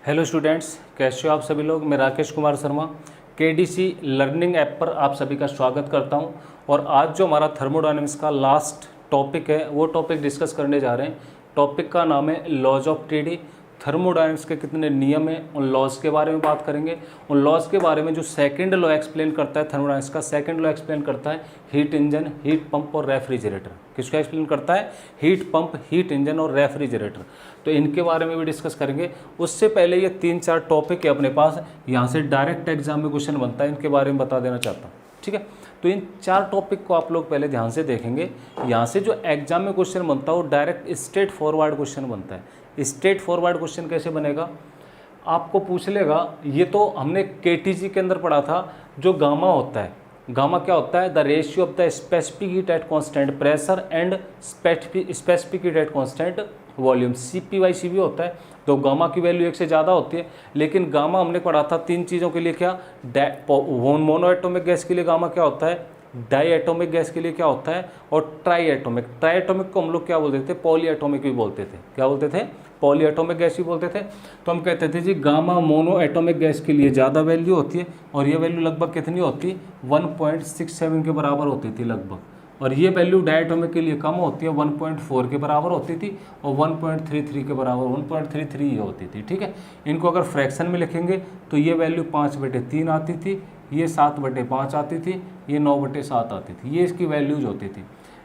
Hello students, कैसे हो आप सभी लोग। मैं Rakesh Kumar Sharma KDC learning app पर आप सभी का स्वागत करता हूं। और आज जो हमारा थर्मोडायनेमिक्स का लास्ट टॉपिक है वो टॉपिक डिस्कस करने जा रहे हैं। टॉपिक का नाम है लॉज ऑफ टीडी। थर्मोडायनेमिक्स के कितने नियम हैं उन लॉज के बारे में बात करेंगे। उन लॉज के बारे में जो सेकंड लॉ एक्सप्लेन करता है थर्मोडायनेमिक्स का, सेकंड लॉ एक्सप्लेन करता है हीट इंजन, हीट पंप और रेफ्रिजरेटर। किसको एक्सप्लेन करता है? हीट पंप, हीट इंजन और रेफ्रिजरेटर। तो इनके बारे में भी डिस्कस करेंगे। उससे पहले ये 3-4 टॉपिक है अपने पास, यहाँ से डायरेक्ट एग्जाम में क्वेश्चन बनता है, इनके बारे में बता देना चाहता हूँ। ठीक है, तो इन 4 टॉपिक को आप लोग पहले ध्यान से देखेंगे। यहाँ से जो एग्जाम में क्वेश्चन बनता है वो डायरेक्ट स्ट्रेट फॉरवर्ड क्वेश्चन बनता है। स्ट्रेट फॉरवर्ड क्वेश्चन कैसे बनेगा? आपको पूछ लेगा, ये तो हमने केटीजी के अंदर पढ़ा था, जो गामा होता है। गामा क्या होता है? The ratio of the specific heat at constant pressure and specific heat at constant volume, CP/CV होता है। तो गामा की वैल्यू 1 से ज़्यादा होती है, लेकिन गामा हमने पढ़ा था 3 चीज़ों के लिए। क्या? मोनो एटॉमिक गैस के लिए गामा क्या होता है, डाई एटॉमिक गैस के लिए क्या होता है, और ट्राई एटॉमिक। ट्राई एटॉमिक को हम लोग क्या बोलते थे? पॉली एटॉमिक भी बोलते थे। क्या बोलते थे? पॉली एटॉमिक गैस भी बोलते थे। तो हम कहते थे जी गामा मोनो एटॉमिक गैस के लिए ज़्यादा वैल्यू होती है, और ये वैल्यू लगभग कितनी होती? 1.67 के बराबर होती थी लगभग। और ये वैल्यू डायटोमिक के लिए कम होती है, 1.4 के बराबर होती थी, और 1.33 के बराबर 1.33 ये होती थी। ठीक है, इनको अगर फ्रैक्शन में लिखेंगे तो ये वैल्यू 5/3 आती थी, ये 7/5 आती थी, ये 9/7 आती थी। ये इसकी वैल्यूज होती थी।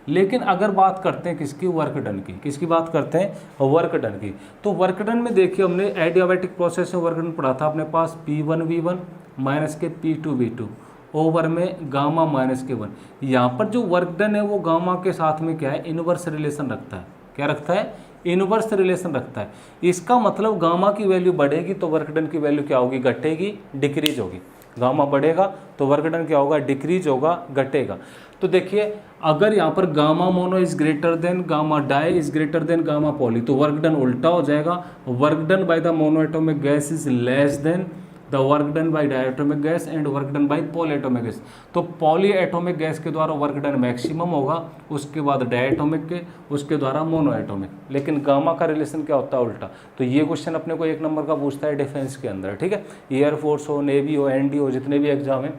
लेकिन अगर बात करते हैं किसकी? वर्क डन की। किसकी बात करते हैं? वर्क डन की। तो वर्क डन में देखिए, हमने एडियाबैटिक प्रोसेस में वर्क डन पढ़ा था अपने पास, P1V1 माइनस के P2V2 ओवर में गामा माइनस के 1। यहाँ पर जो वर्क डन है वो गामा के साथ में क्या है? इनवर्स रिलेशन रखता है। क्या रखता है? इनवर्स रिलेशन रखता है। इसका मतलब गामा की वैल्यू बढ़ेगी तो वर्क डन की वैल्यू क्या होगी? घटेगी, डिक्रीज होगी। गामा बढ़ेगा तो वर्क डन क्या होगा? डिक्रीज होगा, घटेगा। तो देखिए, अगर यहाँ पर gamma mono is greater than gamma di is greater than gamma poly, तो वर्क डन उल्टा हो जाएगा। Work done by the mono atomic gas is less than the work done by diatomic gas and work done by poly atomic gas. तो poly atomic gas के द्वारा work done maximum होगा, उसके बाद diatomic के, उसके द्वारा मोनो एटोमिक। लेकिन गामा का रिलेशन क्या होता है? उल्टा। तो ये क्वेश्चन अपने को 1 नंबर का पूछता है डिफेंस के अंदर। ठीक है, एयरफोर्स हो, नेवी हो, ND हो, जितने भी एग्जाम है।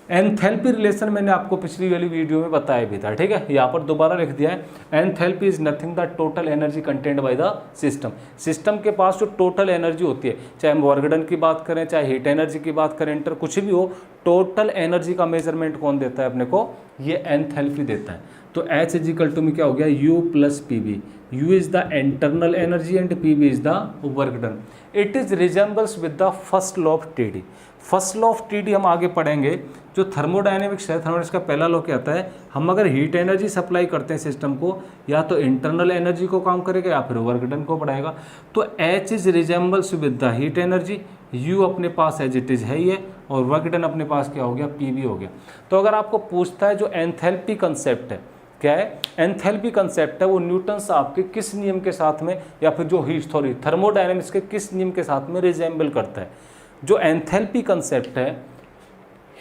एंथैल्पी रिलेशन मैंने आपको पिछली वाली वीडियो में बताया भी था। ठीक है, यहाँ पर दोबारा लिख दिया है। Enthalpy is nothing the total energy content bye the system. System के पास जो टोटल एनर्जी होती है, चाहे हम वर्क डन की बात करें, चाहे हीट एनर्जी की बात करें, इंटर कुछ भी हो, टोटल एनर्जी का मेजरमेंट कौन देता है अपने को? ये एंथैल्पी देता है। तो H = में क्या हो गया? U + PV। U is the internal energy and PV is the work done. It is resembles with the first law of TD। First law of TD हम आगे पढ़ेंगे। जो थर्मोडायनेमिक्स है, थर्मोडायनेमिक्स का पहला लॉ क्या आता है? हम अगर हीट एनर्जी सप्लाई करते हैं सिस्टम को, या तो इंटरनल एनर्जी को काम करेगा या फिर वर्क डन को बढ़ाएगा। तो H is resembles with the heat energy, U अपने पास एज इट इज है ही है, और वर्क डन अपने पास क्या हो गया? PV हो गया। तो अगर आपको पूछता है जो एंथैल्पी कंसेप्ट है, क्या है? एंथैल्पी कंसेप्ट है, वो न्यूटन्स आपके किस नियम के साथ में, या फिर जो थर्मोडायनेमिक्स के किस नियम के साथ में रिजेंबल करता है? जो एंथैल्पी कंसेप्ट है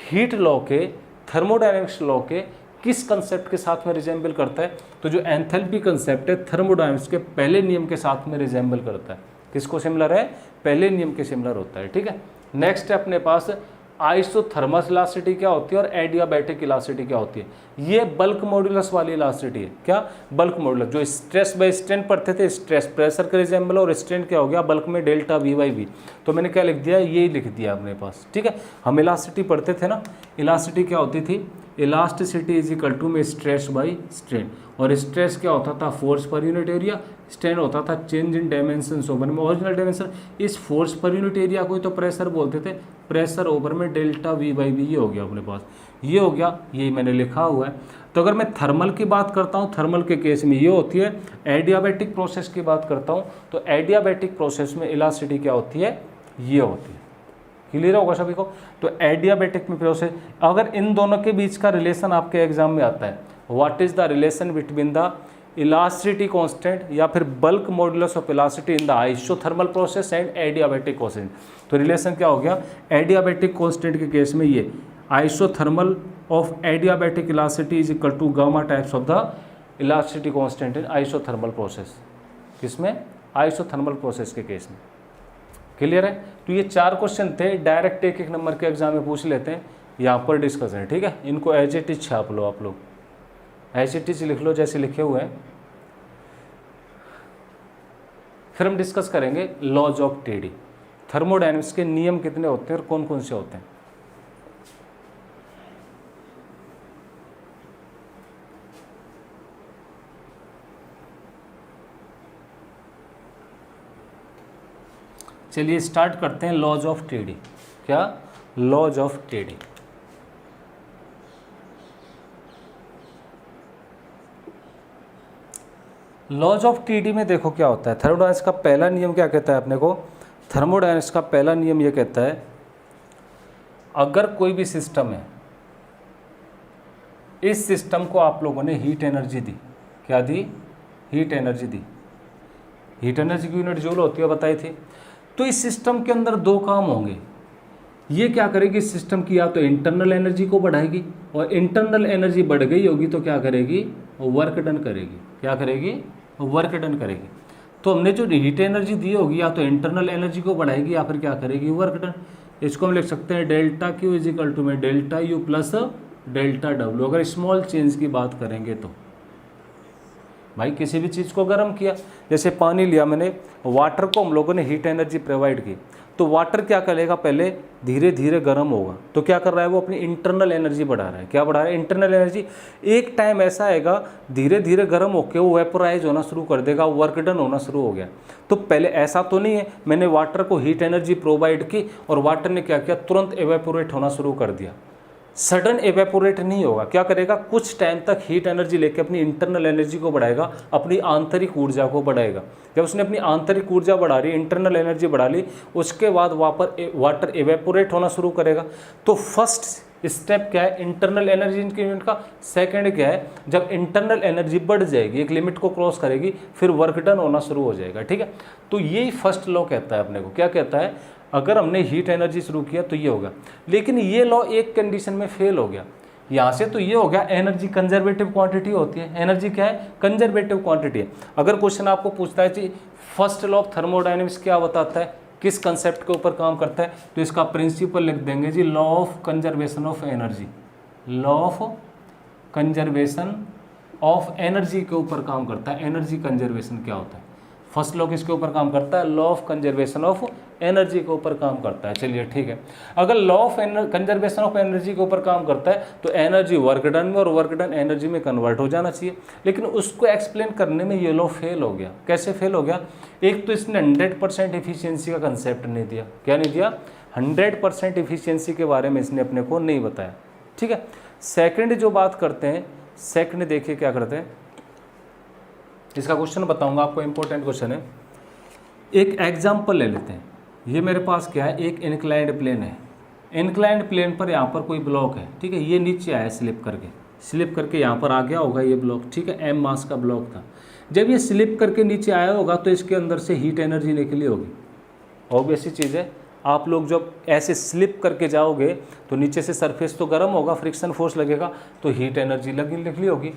हीट लॉ के, थर्मोडायनेमिक्स लॉ के किस कंसेप्ट के साथ में रिजेंबल करता है? तो जो एंथैल्पी कंसेप्ट है थर्मोडायनेमिक्स के पहले नियम के साथ में रिजेंबल करता है। किसको सिमिलर है? पहले नियम के सिमिलर होता है। ठीक है, नेक्स्ट है अपने पास आइसोथर्मस इलास्टिसिटी क्या होती है, और एडियाबैटिक इलास्टिसिटी क्या होती है। ये बल्क मॉड्यूलस वाली इलास्टिसिटी है। क्या? Bulk modulus. जो स्ट्रेस बाय स्ट्रेन पढ़ते थे, स्ट्रेस प्रेशर का रिजेंबल, और स्ट्रेन क्या हो गया? बल्क में डेल्टा V/V। तो मैंने क्या लिख दिया? ये लिख दिया अपने पास। ठीक है, हम इलास्टिसिटी पढ़ते थे ना, इलास्टिसिटी क्या होती थी? इलास्टिसिटी = में स्ट्रेस बाई स्ट्रेन, और स्ट्रेस क्या होता था? Force per unit area, strain होता था चेंज इन डायमेंशन ओवर में ओरिजिनल डायमेंशन। इस फोर्स पर यूनिट एरिया को तो प्रेशर बोलते थे, प्रेशर ओवर में डेल्टा V/V। ये हो गया अपने पास, ये हो गया, ये मैंने लिखा हुआ है। तो अगर मैं थर्मल की बात करता हूँ, थर्मल के केस में ये होती है। एडियाबैटिक प्रोसेस की बात करता हूँ, तो एडियाबैटिक प्रोसेस में इलास्टिसिटी क्या होती है? ये होती है। क्लियर होगा सभी को? तो एडियाबैटिक में प्रोसेस, अगर इन दोनों के बीच का रिलेशन आपके एग्जाम में आता है, what is the relation between the elasticity constant या फिर bulk modulus of elasticity in the isothermal process and adiabatic constant? तो रिलेशन क्या हो गया? एडियाबैटिक कांस्टेंट के केस में ये isothermal of adiabatic elasticity = gamma types of the elasticity constant in isothermal process. किसमें? आइसोथर्मल प्रोसेस के केस में। क्लियर है। तो ये 4 क्वेश्चन थे, डायरेक्ट एक एक नंबर के एग्जाम में पूछ लेते हैं, यहाँ पर डिस्कस है, ठीक है। इनको एज इट इज छाप लो, आप लोग एज इट इज लिख लो जैसे लिखे हुए हैं। फिर हम डिस्कस करेंगे लॉज ऑफ टीडी, थर्मोडायनेमिक्स के नियम कितने होते हैं और कौन कौन से होते हैं। चलिए स्टार्ट करते हैं लॉज ऑफ टीडी। क्या? Laws of TD. Laws of TD में देखो क्या होता है। थर्मोडायनेमिक्स का पहला नियम क्या कहता है अपने को? थर्मोडायनेमिक्स का पहला नियम ये कहता है, अगर कोई भी सिस्टम है, इस सिस्टम को आप लोगों ने हीट एनर्जी दी, क्या दी? हीट एनर्जी दी। हीट एनर्जी की यूनिट जूल होती है, बताई थी। तो इस सिस्टम के अंदर 2 काम होंगे। ये क्या करेगी इस सिस्टम की? या तो इंटरनल एनर्जी को बढ़ाएगी, और इंटरनल एनर्जी बढ़ गई होगी तो क्या करेगी? वर्क डन करेगी। क्या करेगी? वर्क डन करेगी। तो हमने जो हीट एनर्जी दी होगी, या तो इंटरनल एनर्जी को बढ़ाएगी या फिर क्या करेगी? Work done. इसको हम लिख सकते हैं delta Q is equal to में delta U plus delta W. अगर स्मॉल चेंज की बात करेंगे तो भाई किसी भी चीज़ को गर्म किया, जैसे पानी लिया मैंने, वाटर को हम लोगों ने हीट एनर्जी प्रोवाइड की, तो वाटर क्या करेगा? पहले धीरे धीरे गर्म होगा। तो क्या कर रहा है वो? अपनी इंटरनल एनर्जी बढ़ा रहा है। क्या बढ़ा रहा है? Internal energy. एक टाइम ऐसा आएगा धीरे धीरे गर्म होकर वो वेपोराइज होना शुरू कर देगा, वर्क डन होना शुरू हो गया। तो पहले ऐसा तो नहीं है मैंने वाटर को हीट एनर्जी प्रोवाइड की और वाटर ने क्या किया? तुरंत एवेपोरेट होना शुरू कर दिया। सडन एवेपोरेट नहीं होगा। क्या करेगा? कुछ टाइम तक हीट एनर्जी लेके अपनी इंटरनल एनर्जी को बढ़ाएगा, अपनी आंतरिक ऊर्जा को बढ़ाएगा। जब उसने अपनी आंतरिक ऊर्जा बढ़ा ली, इंटरनल एनर्जी बढ़ा ली, उसके बाद वाटर एवेपोरेट होना शुरू करेगा। तो फर्स्ट स्टेप क्या है? इंटरनल एनर्जी की यूनिट का। सेकंड क्या है? जब इंटरनल एनर्जी बढ़ जाएगी, एक लिमिट को क्रॉस करेगी, फिर वर्क डन होना शुरू हो जाएगा। ठीक है। तो यही फर्स्ट लॉ कहता है अपने को। क्या कहता है? अगर हमने हीट एनर्जी शुरू किया तो ये होगा। लेकिन ये लॉ एक कंडीशन में फेल हो गया। यहाँ से तो ये हो गया एनर्जी कंजर्वेटिव क्वांटिटी होती है। एनर्जी क्या है? कंजर्वेटिव क्वांटिटी है। अगर क्वेश्चन आपको पूछता है जी फर्स्ट लॉ ऑफ थर्मोडायनेमिक्स क्या बताता है, किस कंसेप्ट के ऊपर काम करता है, तो इसका प्रिंसिपल लिख देंगे जी law of conservation of energy. Law of conservation of energy के ऊपर काम करता है। एनर्जी कंजर्वेशन क्या होता है? फर्स्ट लॉ किसके ऊपर काम करता है? Law of conservation of energy के ऊपर काम करता है। चलिए ठीक है। अगर law of conservation of energy के ऊपर काम करता है तो एनर्जी वर्क डन में और वर्क डन एनर्जी में कन्वर्ट हो जाना चाहिए। लेकिन उसको एक्सप्लेन करने में ये लॉ फेल हो गया। कैसे फेल हो गया? एक तो इसने 100% इफिशियंसी का कंसेप्ट नहीं दिया। क्या नहीं दिया? 100% इफिशियंसी के बारे में इसने अपने को नहीं बताया। ठीक है। सेकेंड जो बात करते हैं, सेकेंड देखिए क्या करते हैं, इसका क्वेश्चन बताऊंगा आपको, इंपॉर्टेंट क्वेश्चन है। एक एग्जाम्पल ले लेते हैं। ये मेरे पास क्या है? एक इंक्लाइंड प्लेन है। इंक्लाइंड प्लेन पर यहाँ पर कोई ब्लॉक है। ठीक है। ये नीचे आया स्लिप करके यहाँ पर आ गया होगा ये ब्लॉक। ठीक है। m मास का ब्लॉक था। जब ये स्लिप करके नीचे आया होगा तो इसके अंदर से हीट एनर्जी निकली होगी। ऑब्वियस सी चीज़ है। आप लोग जब ऐसे स्लिप करके जाओगे तो नीचे से सरफेस तो गर्म होगा, फ्रिक्शन फोर्स लगेगा, तो हीट एनर्जी निकली होगी।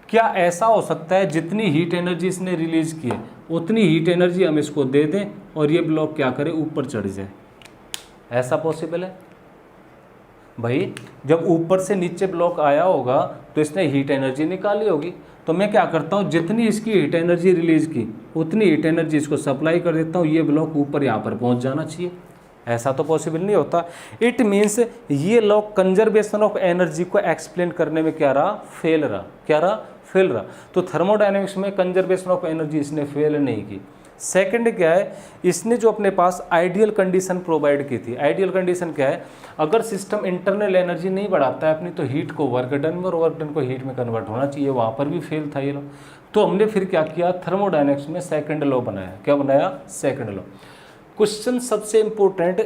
क्या ऐसा हो सकता है जितनी हीट एनर्जी इसने रिलीज की है उतनी हीट एनर्जी हम इसको दे दें और ये ब्लॉक क्या करे? ऊपर चढ़ जाए। ऐसा पॉसिबल है? भाई जब ऊपर से नीचे ब्लॉक आया होगा तो इसने हीट एनर्जी निकाली होगी। तो मैं क्या करता हूँ, जितनी इसकी हीट एनर्जी रिलीज की उतनी हीट एनर्जी इसको सप्लाई कर देता हूँ, ये ब्लॉक ऊपर यहाँ पर पहुँच जाना चाहिए। ऐसा तो पॉसिबल नहीं होता। इट मीन्स ये लॉ कंजर्वेशन ऑफ एनर्जी को एक्सप्लेन करने में क्या रहा? फेल रहा। क्या रहा? फेल रहा। तो थर्मोडायनेमिक्स में कंजर्वेशन ऑफ एनर्जी इसने फेल नहीं की। सेकंड क्या है? इसने जो अपने पास आइडियल कंडीशन प्रोवाइड की थी। आइडियल कंडीशन क्या है? अगर सिस्टम इंटरनल एनर्जी नहीं बढ़ाता है अपनी, तो हीट को वर्क डन में और वर्क डन को हीट में कन्वर्ट होना चाहिए। वहाँ पर भी फेल था ये लॉ। तो हमने फिर क्या किया? थर्मोडायनेमिक्स में सेकंड लॉ बनाया। क्या बनाया? Second law. क्वेश्चन सबसे इंपॉर्टेंट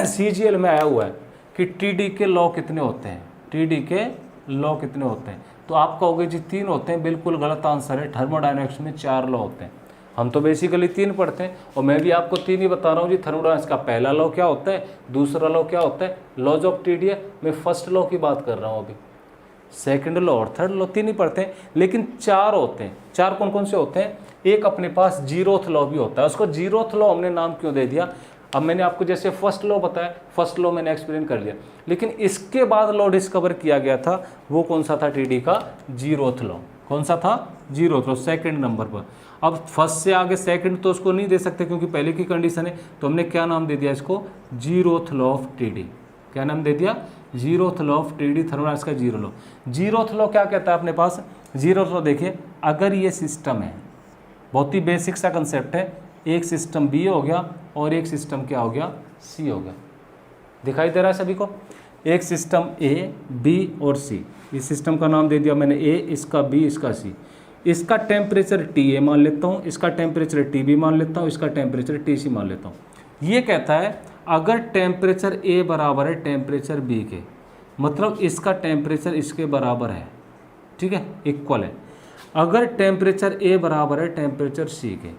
CGL में आया हुआ है कि TD के लॉ कितने होते हैं? TD के लॉ कितने होते हैं? तो आप कहोगे जी 3 होते हैं। बिल्कुल गलत आंसर है। थर्मोडायनेमिक्स में 4 लॉ होते हैं। हम तो बेसिकली 3 पढ़ते हैं और मैं भी आपको 3 ही बता रहा हूँ जी। थर्मोडायनेमिक्स का पहला लॉ क्या होता है, दूसरा लॉ क्या होता है, लॉज ऑफ TD है। मैं फर्स्ट लॉ की बात कर रहा हूँ अभी। सेकंड लॉ और थर्ड लॉ 3 ही पढ़ते हैं, लेकिन 4 होते हैं। 4 कौन कौन से होते हैं? एक अपने पास जीरोथ लॉ भी होता है। उसको जीरोथ लॉ हमने नाम क्यों दे दिया? अब मैंने आपको जैसे फर्स्ट लॉ बताया, फर्स्ट लॉ मैंने एक्सप्लेन कर लिया, लेकिन इसके बाद लॉ डिस्कवर किया गया था, वो कौन सा था, टीडी का 0th लॉ। कौन सा था, 0th लॉ, सेकंड नंबर पर। अब फर्स्ट से आगे सेकंड तो उसको नहीं दे सकते क्योंकि पहले की कंडीशन है, तो हमने क्या नाम दे दिया इसको, 0th लॉ ऑफ टीडी। क्या नाम दे दिया, 0th law of TD, thermodynamics का 0 लॉ। 0th लॉ क्या कहता है अपने पास, 0th लॉ देखिए, अगर ये सिस्टम है, बहुत ही बेसिक सा कंसेप्ट है, एक सिस्टम बी हो गया और एक सिस्टम क्या हो गया, सी हो गया। दिखाई दे रहा है सभी को, एक सिस्टम ए, बी और सी, इस सिस्टम का नाम दे दिया मैंने ए, इसका बी, इसका सी। इसका टेम्परेचर टी ए मान लेता हूँ, इसका टेम्परेचर टी बी मान लेता हूँ, इसका टेम्परेचर टी सी मान लेता हूँ। ये कहता है अगर टेम्परेचर ए बराबर है टेम्परेचर बी के, मतलब इसका टेम्परेचर इसके बराबर है, ठीक है, इक्वल है। अगर टेम्परेचर ए बराबर है टेम्परेचर सी के,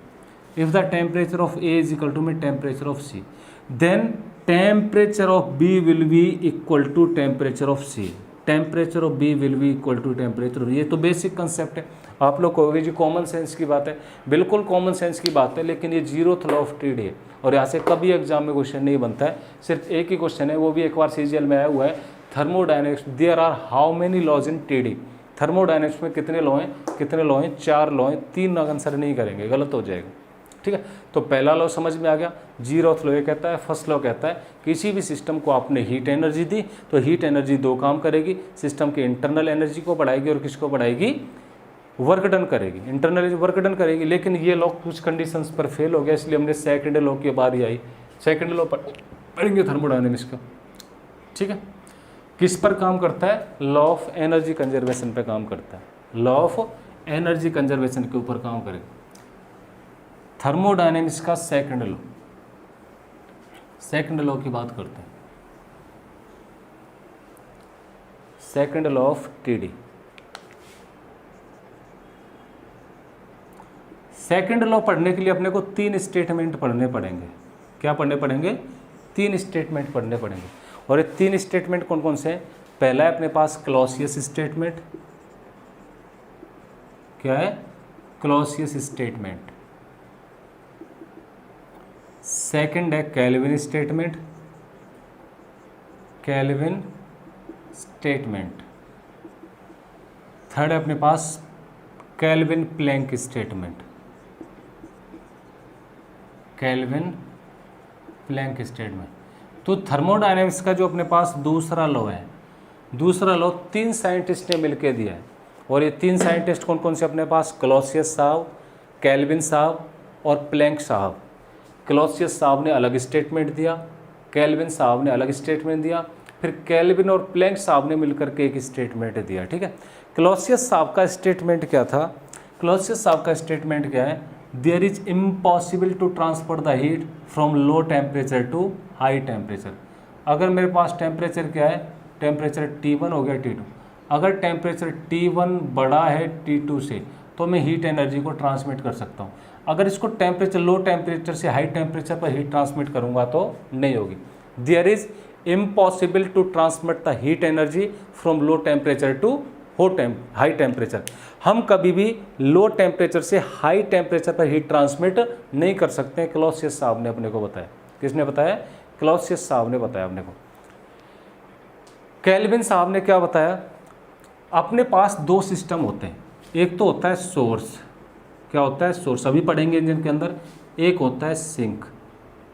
if the temperature of A is equal to में temperature of C, then temperature of B will be equal to temperature of C, temperature of B will be equal to temperature. ये तो basic concept है, आप लोग कहोगे जी common sense की बात है, बिल्कुल कॉमन सेंस की बात है, लेकिन ये 0th लॉ ऑफ टीडी है और यहाँ से कभी एग्जाम में क्वेश्चन नहीं बनता है, सिर्फ एक ही क्वेश्चन है, वो भी एक बार सीजीएल में आया हुआ है, thermodynamics, there are how many laws in TD. Thermodynamics में कितने लॉ हैं, कितने लॉ हैं, 4 लॉ हैं, 3 आंसर नहीं करेंगे, गलत हो जाएगा, ठीक है। तो पहला लॉ समझ में आ गया, 0th लॉ ये कहता है, फर्स्ट लॉ कहता है किसी भी सिस्टम को आपने हीट एनर्जी दी तो हीट एनर्जी 2 काम करेगी, सिस्टम की इंटरनल एनर्जी को बढ़ाएगी और किसको बढ़ाएगी, वर्क डन करेगी, इंटरनल वर्क डन करेगी। लेकिन ये लॉ कुछ कंडीशंस पर फेल हो गया, इसलिए हमने सेकंड लॉ की बारी आई, सेकंड लॉ पढ़ेंगे थर्मोडायनेमिक्स का, ठीक है। किस पर काम करता है, लॉ ऑफ एनर्जी कंजर्वेशन पे काम करता है, लॉ ऑफ एनर्जी कंजर्वेशन के ऊपर काम करेगा थर्मोडायनेमिक्स का सेकंड लॉ। सेकंड लॉ की बात करते हैं, second law of TD. Second law पढ़ने के लिए अपने को 3 स्टेटमेंट पढ़ने पड़ेंगे। क्या पढ़ने पड़ेंगे, 3 स्टेटमेंट पढ़ने पड़ेंगे। और ये 3 स्टेटमेंट कौन कौन से हैं, पहला है अपने पास क्लॉसियस स्टेटमेंट, क्या है, क्लॉसियस स्टेटमेंट। सेकंड है Kelvin statement, Kelvin statement. Third है अपने पास Kelvin Planck statement, Kelvin Planck statement. तो थर्मोडायनेमिक्स का जो अपने पास दूसरा लॉ है, दूसरा लॉ 3 साइंटिस्ट ने मिलकर दिया है। और ये 3 साइंटिस्ट कौन कौन से अपने पास, क्लॉसियस साहब, केल्विन साहब और प्लैंक साहब। क्लॉसियस साहब ने अलग स्टेटमेंट दिया, केल्विन साहब ने अलग स्टेटमेंट दिया, फिर केल्विन और प्लैंक साहब ने मिलकर के एक स्टेटमेंट दिया, ठीक है। क्लॉसियस साहब का स्टेटमेंट क्या था, क्लॉसियस साहब का स्टेटमेंट क्या है, there is impossible to transfer the heat from low temperature to high temperature. अगर मेरे पास टेम्परेचर क्या है, टेम्परेचर T1 हो गया T2, अगर टेम्परेचर T1 बड़ा है T2 से तो मैं हीट एनर्जी को ट्रांसमिट कर सकता हूँ। अगर इसको टेम्परेचर लो टेम्परेचर से हाई टेम्परेचर पर हीट ट्रांसमिट करूँगा तो नहीं होगी। There is impossible to transmit the heat energy from low temperature to high temperature. हम कभी भी लो टेम्परेचर से हाई टेम्परेचर पर हीट ट्रांसमिट नहीं कर सकते हैं, क्लॉसियस साहब ने अपने को बताया। किसने बताया, क्लॉसियस साहब ने बताया अपने को। केल्विन साहब ने क्या बताया, अपने पास 2 सिस्टम होते हैं, एक तो होता है सोर्स, क्या होता है सोर्स, अभी पढ़ेंगे इंजन के अंदर। एक होता है सिंक,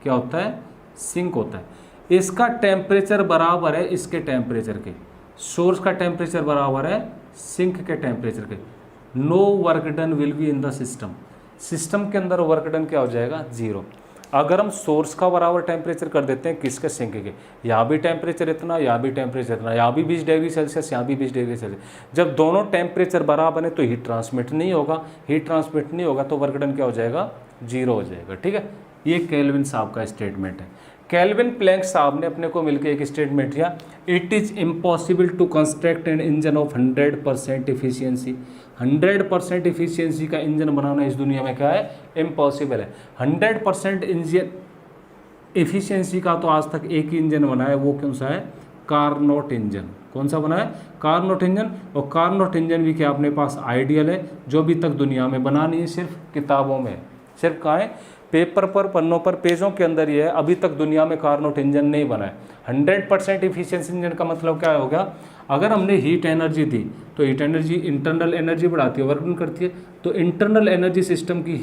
क्या होता है, सिंक होता है। इसका टेम्परेचर बराबर है इसके टेम्परेचर के, सोर्स का टेम्परेचर बराबर है सिंक के टेम्परेचर के। No work done will be in the system, system के अंदर वर्क डन क्या हो जाएगा, 0। अगर हम सोर्स का बराबर टेम्परेचर कर देते हैं किसके, सिंक के, यहाँ भी टेम्परेचर इतना, यहाँ भी टेम्परेचर इतना, यहाँ भी 20 डिग्री सेल्सियस, यहाँ भी 20 डिग्री सेल्सियस। जब दोनों टेम्परेचर बराबर है तो हीट ट्रांसमिट नहीं होगा, हीट ट्रांसमिट नहीं होगा तो वर्क डन क्या हो जाएगा, 0 हो जाएगा, ठीक है। ये केल्विन साहब का स्टेटमेंट है। केल्विन प्लैंक साहब ने अपने को मिलकर एक स्टेटमेंट दिया, it is impossible to construct an engine of 100% efficiency. 100% efficiency का इंजन बनाना इस दुनिया में क्या है, इम्पॉसिबल है। 100% इंजन इफिशियंसी का तो आज तक एक ही इंजन बना है, वो कौन सा है, कार्नोट इंजन। कौन सा बना है, कार्नोट इंजन। और कार्नोट इंजन भी क्या अपने पास आइडियल है, जो अभी तक दुनिया में बना नहीं है, सिर्फ किताबों में, सिर्फ कहाँ है, पेपर पर, पन्नों पर, पेजों के अंदर ये है, अभी तक दुनिया में कार्नोट इंजन नहीं बना है। 100% इफिशियंसी इंजन का मतलब क्या हो गया, अगर हमने हीट एनर्जी दी तो हीट एनर्जी इंटरनल एनर्जी बढ़ाती है, वर्क डन करती है, तो इंटरनल एनर्जी सिस्टम की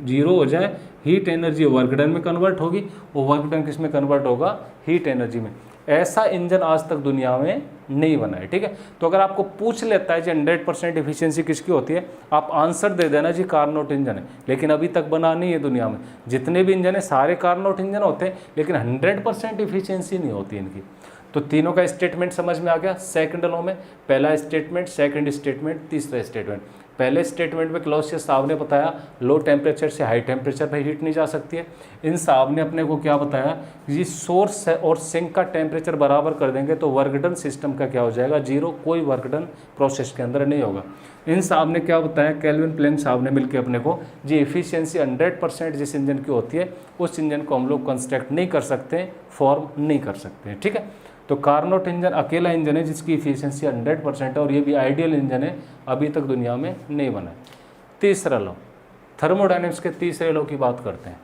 0 हो जाए, हीट एनर्जी वर्क डन में कन्वर्ट होगी, और वर्क डन किस में कन्वर्ट होगा, हीट एनर्जी में। ऐसा इंजन आज तक दुनिया में नहीं बना है, ठीक है। तो अगर आपको पूछ लेता है जी 100% इफिशियंसी किसकी होती है, आप आंसर दे देना जी कार्नोट इंजन है, लेकिन अभी तक बना नहीं है दुनिया में। जितने भी इंजन है सारे कार्नोट इंजन होते हैं, लेकिन 100% इफिशियंसी नहीं होती इनकी। तो तीनों का स्टेटमेंट समझ में आ गया सेकंड लॉ में, पहला स्टेटमेंट, सेकंड स्टेटमेंट, तीसरा स्टेटमेंट। पहले स्टेटमेंट में क्लॉसियस साहब ने बताया लो टेम्परेचर से हाई टेम्परेचर पर हीट नहीं जा सकती है। इन साहब ने अपने को क्या बताया, ये सोर्स और सिंक का टेम्परेचर बराबर कर देंगे तो वर्क डन सिस्टम का क्या हो जाएगा, 0, कोई वर्क डन प्रोसेस के अंदर नहीं होगा। इन साहब ने क्या बताया, केल्विन प्लैंक साहब ने मिलकर अपने को, जी एफिशिएंसी 100% जिस इंजन की होती है उस इंजन को हम लोग कंस्ट्रक्ट नहीं कर सकते, फॉर्म नहीं कर सकते, ठीक है। तो कार्नोट इंजन अकेला इंजन है जिसकी इफिशियंसी 100% है, और ये भी आइडियल इंजन है, अभी तक दुनिया में नहीं बना है। तीसरा लॉ, थर्मोडायनेमिक्स के तीसरे लॉ की बात करते हैं।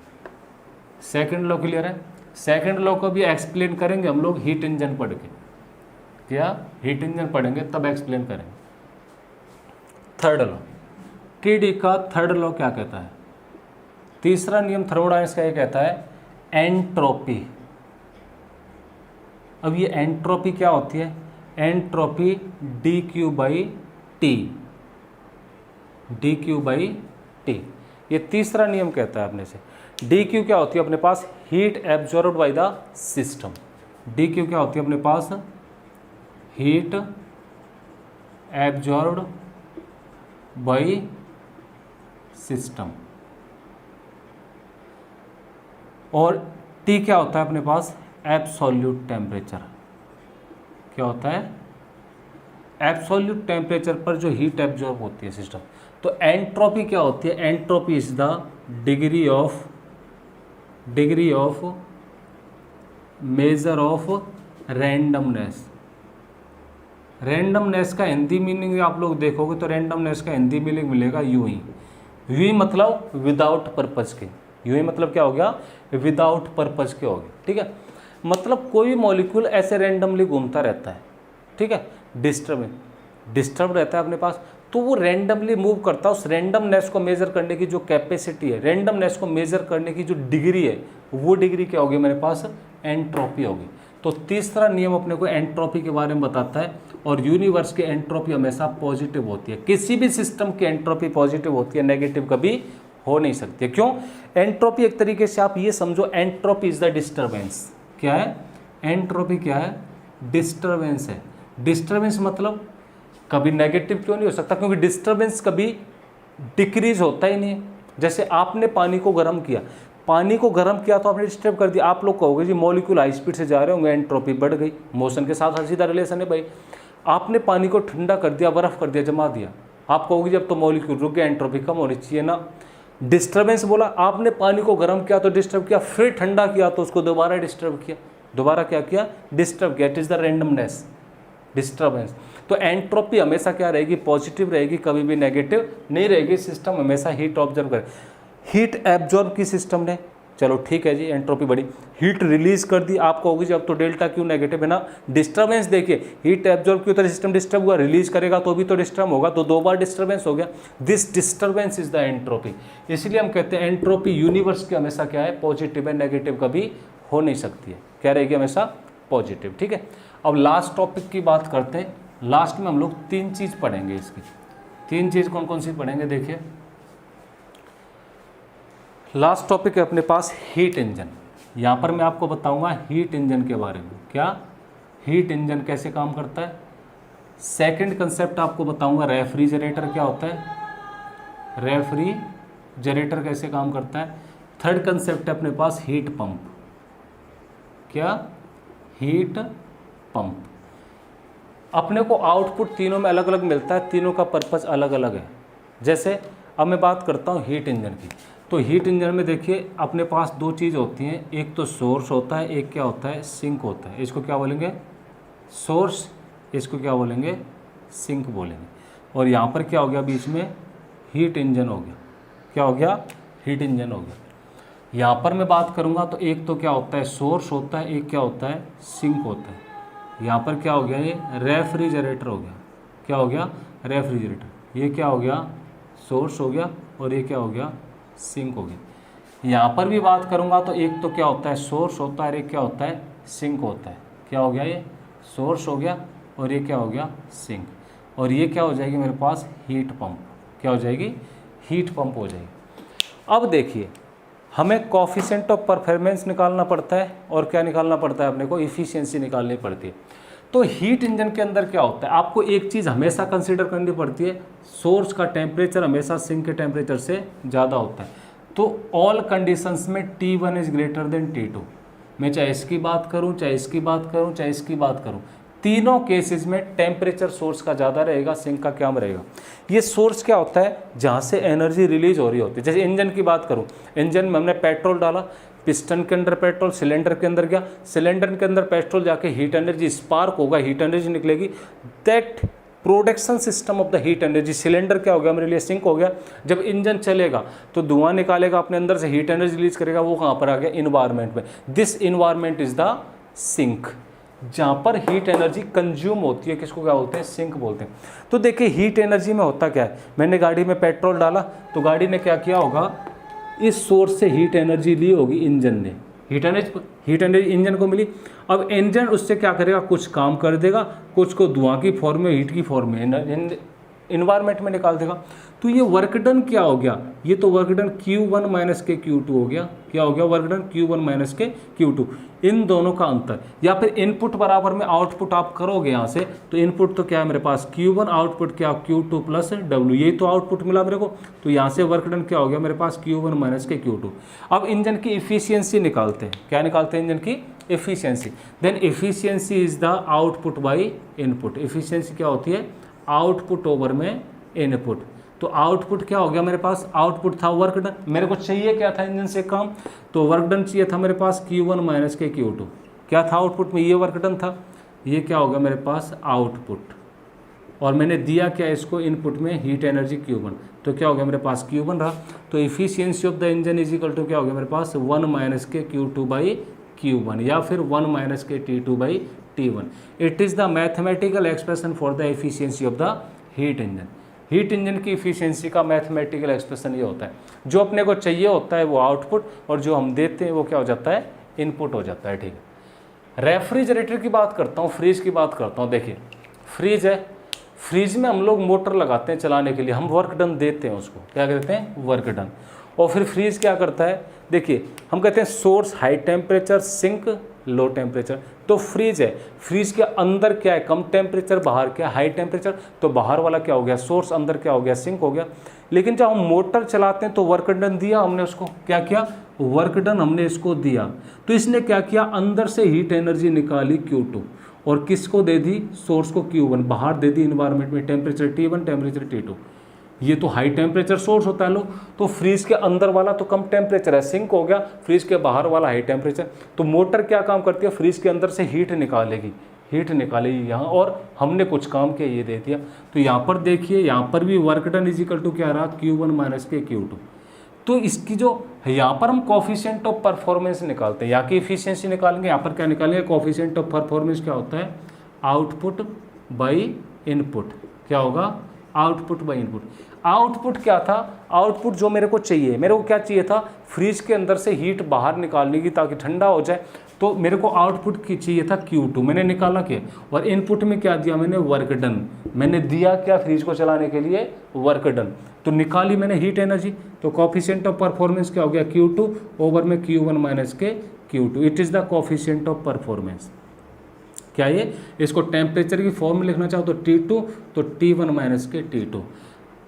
सेकंड लॉ क्लियर है, सेकंड लॉ को भी एक्सप्लेन करेंगे हम लोग हीट इंजन पढ़ के, क्या हीट इंजन पढ़ेंगे तब एक्सप्लेन करेंगे। थर्ड लॉ, TD का थर्ड लॉ क्या कहता है, तीसरा नियम थर्मोडायनेमिक्स का ये कहता है एंट्रोपी। अब ये एंट्रोपी क्या होती है, एंट्रोपी dQ/T, dQ/T, ये तीसरा नियम कहता है अपने से। dQ क्या होती है अपने पास, heat absorbed by the system. dQ क्या होती है अपने पास, हीट एब्जॉर्ब्ड बाय सिस्टम, और T क्या होता है अपने पास, एब्सोल्यूट टेम्परेचर। क्या होता है, एब्सोल्यूट टेम्परेचर पर जो हीट एब्जॉर्ब होती है सिस्टम। तो एंट्रोपी क्या होती है, entropy is the degree of measure of randomness. Randomness का हिंदी मीनिंग आप लोग देखोगे तो रैंडमनेस का हिंदी मीनिंग मिलेगा यूं ही मतलब विदाउट पर्पज के, यूं ही मतलब क्या हो गया, विदाउट पर्पज के हो गए, ठीक है। मतलब कोई मॉलिक्यूल ऐसे रैंडमली घूमता रहता है, ठीक है, डिस्टर्ब रहता है अपने पास, तो वो रैंडमली मूव करता है। उस रैंडमनेस को मेजर करने की जो कैपेसिटी है, रैंडमनेस को मेजर करने की जो डिग्री है, वो डिग्री क्या होगी मेरे पास, एंट्रोपी होगी। तो तीसरा नियम अपने को एंट्रोपी के बारे में बताता है, और यूनिवर्स की एंट्रोपी हमेशा पॉजिटिव होती है। किसी भी सिस्टम की एंट्रोपी पॉजिटिव होती है, नेगेटिव कभी हो नहीं सकती है। क्यों, एंट्रोपी एक तरीके से आप ये समझो, एंट्रोपी इज द डिस्टर्बेंस। क्या है, एंट्रोपी क्या है, डिस्टर्बेंस है। डिस्टर्बेंस मतलब कभी नेगेटिव क्यों नहीं हो सकता, क्योंकि डिस्टर्बेंस कभी डिक्रीज होता ही नहीं है। जैसे आपने पानी को गर्म किया, तो आपने डिस्टर्ब कर दिया। आप लोग कहोगे जी मॉलिक्यूल हाई स्पीड से जा रहे होंगे, एंट्रोपी बढ़ गई, मोशन के साथ सीधा रिलेशन है भाई। आपने पानी को ठंडा कर दिया, बर्फ कर दिया, जमा दिया, आप कहोगे जब तो मॉलिक्यूल रुक गया, एंट्रोपी कम होनी चाहिए ना। डिस्टर्बेंस बोला, आपने पानी को गर्म किया तो डिस्टर्ब किया, फिर ठंडा किया तो उसको दोबारा डिस्टर्ब किया, दोबारा क्या किया, डिस्टर्ब किया। It is the randomness, disturbance. तो एंट्रोपी हमेशा क्या रहेगी, पॉजिटिव रहेगी, कभी भी नेगेटिव नहीं रहेगी। सिस्टम हमेशा हीट ऑब्जर्व करे। हीट एब्जॉर्ब की सिस्टम ने, चलो ठीक है जी, एंट्रोपी बढ़ी, हीट रिलीज कर दी, आप कहोगे जी अब तो डेल्टा क्यू नेगेटिव है ना। डिस्टर्बेंस देखिए, हीट एब्जॉर्ब की तरह सिस्टम डिस्टर्ब हुआ, रिलीज करेगा तो भी तो डिस्टर्ब होगा, तो 2 बार डिस्टर्बेंस हो गया। This disturbance is the entropy. इसलिए हम कहते हैं एंट्रोपी यूनिवर्स की हमेशा क्या है, पॉजिटिव है, नेगेटिव कभी हो नहीं सकती है, क्या रहेगी, हमेशा पॉजिटिव, ठीक है। अब लास्ट टॉपिक की बात करते हैं। लास्ट में हम लोग 3 चीज़ पढ़ेंगे, इसकी 3 चीज़ कौन कौन सी पढ़ेंगे, देखिए। लास्ट टॉपिक है अपने पास हीट इंजन। यहाँ पर मैं आपको बताऊंगा हीट इंजन के बारे में, क्या हीट इंजन कैसे काम करता है। सेकंड कंसेप्ट आपको बताऊंगा रेफ्रिजरेटर क्या होता है, रेफ्रिजरेटर कैसे काम करता है। थर्ड कंसेप्ट है अपने पास हीट पंप, क्या, हीट पंप। अपने को आउटपुट तीनों में अलग अलग मिलता है, तीनों का पर्पस अलग अलग है। जैसे अब मैं बात करता हूँ हीट इंजन की, तो हीट इंजन में देखिए अपने पास 2 चीज़ होती हैं, एक तो सोर्स होता है, एक क्या होता है, सिंक होता है। इसको क्या बोलेंगे, सोर्स, इसको क्या बोलेंगे, सिंक बोलेंगे। और यहाँ पर क्या हो गया, बीच में हीट इंजन हो गया, क्या हो गया, हीट इंजन हो गया। यहाँ पर मैं बात करूँगा तो एक तो क्या होता है सोर्स होता है, एक क्या होता है सिंक होता है। यहाँ पर क्या हो गया, ये रेफ्रिजरेटर हो गया। क्या हो गया, रेफ्रिजरेटर। ये क्या हो गया, सोर्स हो गया, और ये क्या हो गया, सिंक हो गया। यहाँ पर भी बात करूँगा तो एक तो क्या होता है सोर्स होता है, और एक क्या होता है सिंक होता है। क्या हो गया, ये सोर्स हो गया, और ये क्या हो गया सिंक, और ये क्या हो जाएगी मेरे पास हीट पंप। क्या हो जाएगी, हीट पंप हो जाएगी। अब देखिए, हमें कोफिशिएंट ऑफ परफॉर्मेंस निकालना पड़ता है, और क्या निकालना पड़ता है अपने को, इफ़िशियंसी निकालनी पड़ती है। तो हीट इंजन के अंदर क्या होता है, आपको एक चीज़ हमेशा कंसीडर करनी पड़ती है, सोर्स का टेम्परेचर हमेशा सिंक के टेम्परेचर से ज़्यादा होता है। तो ऑल कंडीशंस में T1 is greater than T2। मैं चाहे इसकी बात करूं, चाहे इसकी बात करूं, चाहे इसकी बात करूं, तीनों केसेस में टेम्परेचर सोर्स का ज़्यादा रहेगा, सिंक का कम रहेगा। ये सोर्स क्या होता है, जहाँ से एनर्जी रिलीज हो रही होती है। जैसे इंजन की बात करूँ, इंजन में हमने पेट्रोल डाला, पिस्टन के अंदर पेट्रोल, सिलेंडर के अंदर गया, सिलेंडर के अंदर पेट्रोल जाके हीट एनर्जी स्पार्क होगा, हीट एनर्जी निकलेगी। That production system of the heat energy, cylinder क्या हो गया मेरे लिए सिंक हो गया। जब इंजन चलेगा तो धुआं निकालेगा अपने अंदर से, हीट एनर्जी रिलीज करेगा, वो कहाँ पर आ गया, इन्वायरमेंट में। This environment is the sink, जहाँ पर हीट एनर्जी कंज्यूम होती है, किसको क्या बोलते हैं, सिंक बोलते हैं। तो देखिए हीट एनर्जी में होता क्या है, मैंने गाड़ी में पेट्रोल डाला तो गाड़ी ने क्या किया होगा, इस सोर्स से हीट एनर्जी ली होगी इंजन ने, हीट एनर्जी इंजन को मिली। अब इंजन उससे क्या करेगा, कुछ काम कर देगा, कुछ को धुआं की फॉर्म में, हीट की फॉर्म में इन्वायरमेंट में निकाल देगा। तो ये वर्क डन क्या हो गया, ये तो वर्क डन Q1 माइनस के Q2 हो गया। क्या हो गया, वर्क डन Q1 माइनस के Q2, इन दोनों का अंतर। या फिर इनपुट बराबर में आउटपुट आप करोगे यहाँ से, तो इनपुट तो क्या है मेरे पास Q1, आउटपुट क्या Q2 प्लस W, यही तो आउटपुट मिला मेरे को। तो यहाँ से वर्क डन क्या हो गया मेरे पास Q1 माइनस के Q2। अब इंजन की इफिशियंसी निकालते हैं, क्या निकालते हैं, इंजन की efficiency. Then efficiency is the output by input. Efficiency क्या होती है, आउटपुट ओवर में इनपुट। तो आउटपुट क्या हो गया मेरे पास, आउटपुट था वर्क डन, मेरे को चाहिए क्या था इंजन से काम, तो वर्क डन चाहिए था मेरे पास Q1 माइनस के Q2। क्या था आउटपुट में, ये वर्क डन था, ये क्या होगा मेरे पास आउटपुट, और मैंने दिया क्या इसको इनपुट में हीट एनर्जी Q1, तो क्या हो गया मेरे पास Q1 रहा। तो efficiency of the engine is equal to क्या हो गया मेरे पास 1 माइनस के Q2 बाई Q1, या फिर 1 माइनस के T2 by T1। It is the mathematical expression for the efficiency of the heat engine. Heat engine की इफिशियंसी का मैथमेटिकल एक्सप्रेशन ये होता है, जो अपने को चाहिए होता है वो आउटपुट, और जो हम देते हैं वो क्या हो जाता है, इनपुट हो जाता है। ठीक है, रेफ्रिजरेटर की बात करता हूँ, फ्रिज की बात करता हूँ। देखिए फ्रिज है, फ्रिज में हम लोग मोटर लगाते हैं चलाने के लिए, हम वर्क डन देते हैं उसको, क्या कहते हैं, वर्क डन। और फिर फ्रिज क्या करता है, देखिए हम कहते हैं source high temperature, sink low temperature. तो फ्रिज है, फ्रिज के अंदर क्या है, कम टेम्परेचर, बाहर क्या हाई टेम्परेचर, तो बाहर वाला क्या हो गया सोर्स, अंदर क्या हो गया सिंक हो गया। लेकिन जब हम मोटर चलाते हैं तो वर्क डन दिया हमने उसको, क्या किया, वर्क डन हमने इसको दिया, तो इसने क्या किया, अंदर से हीट एनर्जी निकाली Q2, और किसको दे दी, सोर्स को Q1, बाहर दे दी इन्वायरमेंट में टेम्परेचर T1, टेम्परेचर T2। ये तो हाई टेम्परेचर सोर्स होता है लो, तो फ्रीज के अंदर वाला तो कम टेम्परेचर है, सिंक हो गया, फ्रीज के बाहर वाला हाई टेम्परेचर। तो मोटर क्या काम करती है, फ्रीज के अंदर से हीट निकालेगी, हीट निकालेगी यहाँ, और हमने कुछ काम किया ये दे दिया। तो यहाँ पर देखिए, यहाँ पर भी work done is equal to क्या रहा, Q1 माइनस के Q2। तो इसकी जो यहाँ पर हम कोफिशिएंट ऑफ परफॉर्मेंस निकालते हैं, यहाँ की इफिशियंसी निकालेंगे, यहाँ पर क्या निकालेंगे, कोफिशिएंट ऑफ परफॉर्मेंस क्या होता है, आउटपुट बाई इनपुट। क्या होगा, आउटपुट बाई इनपुट। आउटपुट क्या था, आउटपुट जो मेरे को चाहिए, मेरे को क्या चाहिए था, फ्रिज के अंदर से हीट बाहर निकालने की ताकि ठंडा हो जाए, तो मेरे को आउटपुट की चाहिए था Q2, मैंने निकाला क्या, और इनपुट में क्या दिया मैंने, वर्क डन। मैंने दिया क्या फ्रिज को चलाने के लिए, वर्क डन, तो निकाली मैंने हीट एनर्जी। तो कोफिशिएंट ऑफ परफॉर्मेंस क्या हो गया, Q2 ओवर में Q1 माइनस के Q2। It is the coefficient of performance. क्या ये, इसको टेम्परेचर की फॉर्म में लिखना चाहो तो T2, तो T1 माइनस के T2।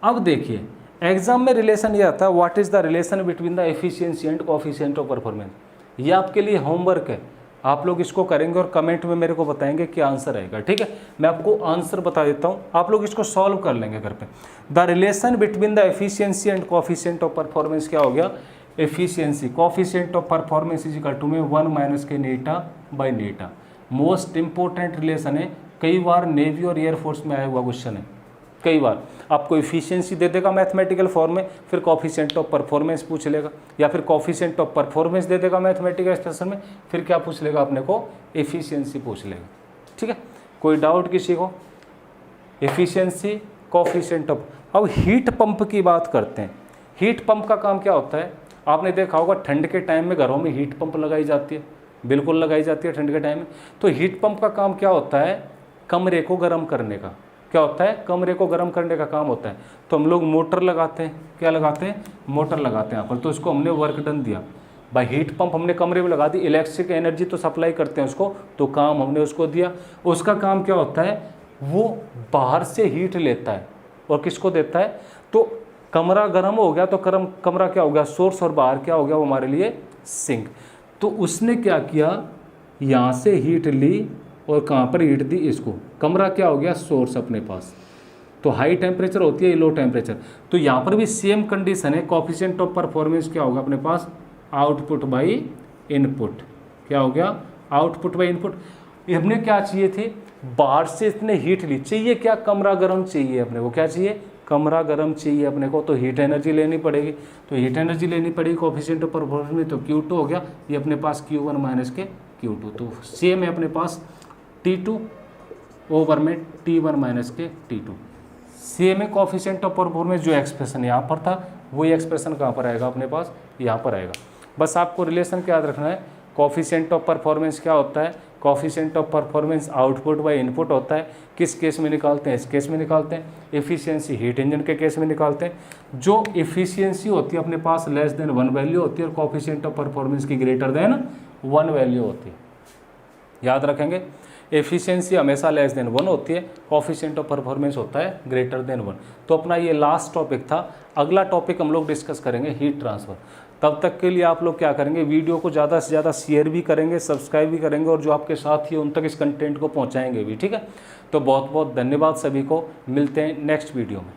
अब देखिए एग्जाम में रिलेशन ये आता है, what is the relation between the efficiency and coefficient of performance. ये आपके लिए होमवर्क है, आप लोग इसको करेंगे और कमेंट में मेरे को बताएंगे क्या आंसर आएगा। ठीक है, मैं आपको आंसर बता देता हूँ, आप लोग इसको सॉल्व कर लेंगे घर पे। The relation between the efficiency and coefficient of performance क्या हो गया, efficiency coefficient of performance is equal to में 1 माइनस के नेटा बाई नेटा। मोस्ट इंपॉर्टेंट रिलेशन है, कई बार नेवी और एयरफोर्स में आया हुआ क्वेश्चन है। कई बार आपको इफिशियंसी दे देगा मैथमेटिकल फॉर्म में, फिर कोफिशिएंट ऑफ परफॉर्मेंस पूछ लेगा, या फिर कोफिशिएंट ऑफ परफॉर्मेंस दे देगा मैथमेटिकल एक्सप्रेशन में, फिर क्या पूछ लेगा अपने को, एफिशिएंसी पूछ लेगा। ठीक है, कोई डाउट किसी को? Efficiency, coefficient of. अब हीट पंप की बात करते हैं। हीट पंप का काम क्या होता है? आपने देखा होगा ठंड के टाइम में घरों में हीट पंप लगाई जाती है, बिल्कुल लगाई जाती है ठंड के टाइम में। तो हीट पंप का काम क्या होता है? कमरे को गर्म करने का। क्या होता है? कमरे को गर्म करने का काम होता है। तो हम लोग मोटर लगाते हैं, क्या लगाते हैं? मोटर लगाते हैं यहाँ पर। तो इसको हमने वर्क डन दिया भाई, हीट पंप हमने कमरे में लगा दी, इलेक्ट्रिक एनर्जी तो सप्लाई करते हैं उसको, तो काम हमने उसको दिया। उसका काम क्या होता है? वो बाहर से हीट लेता है और किसको देता है? तो कमरा गर्म हो गया तो कमरा क्या हो गया? सोर्स, और बाहर क्या हो गया? वो हमारे लिए सिंक। तो उसने क्या किया? यहाँ से हीट ली और कहाँ पर हीट दी? इसको। कमरा क्या हो गया? सोर्स अपने पास। तो हाई टेम्परेचर होती है, लो टेम्परेचर। तो यहाँ पर भी सेम कंडीशन है। कोफिशिएंट ऑफ परफॉर्मेंस क्या होगा अपने पास? Output by input. क्या हो गया? Output by input. हमने क्या चाहिए थे? बाहर से इतने हीट ली, चाहिए क्या? कमरा गर्म चाहिए अपने को। क्या चाहिए? कमरा गर्म चाहिए अपने को, तो हीट एनर्जी लेनी पड़ेगी। तो हीट एनर्जी लेनी पड़ेगी कोफिशिएंट ऑफ परफॉर्मेंस में, तो Q2 हो गया, ये अपने पास Q1 माइनस के Q2। तो सेम है अपने पास T2 ओवर में T1 माइनस के T2। सेम है कोफिशिएंट ऑफ परफॉर्मेंस, जो एक्सप्रेशन यहाँ पर था वही एक्सप्रेशन कहाँ पर आएगा अपने पास? यहाँ पर आएगा। बस आपको रिलेशन क्या याद रखना है? कोफिशिएंट ऑफ परफॉर्मेंस क्या होता है? Coefficient of performance output by input होता है। किस केस में निकालते हैं? इस केस में निकालते हैं। एफिशिएंसी हीट इंजन के केस में निकालते हैं। जो एफिशिएंसी होती है अपने पास लेस देन 1 वैल्यू होती है, और कोफिशिएंट ऑफ परफॉर्मेंस की ग्रेटर देन 1 वैल्यू होती है। याद रखेंगे, एफिशिएंसी हमेशा लेस देन 1 होती है, कोफिशिएंट ऑफ परफॉर्मेंस होता है ग्रेटर देन 1। तो अपना ये लास्ट टॉपिक था। अगला टॉपिक हम लोग डिस्कस करेंगे हीट ट्रांसफ़र। तब तक के लिए आप लोग क्या करेंगे? वीडियो को ज़्यादा से ज़्यादा शेयर भी करेंगे, सब्सक्राइब भी करेंगे, और जो आपके साथी हैं उन तक इस कंटेंट को पहुंचाएंगे भी। ठीक है, तो बहुत बहुत धन्यवाद सभी को। मिलते हैं नेक्स्ट वीडियो में।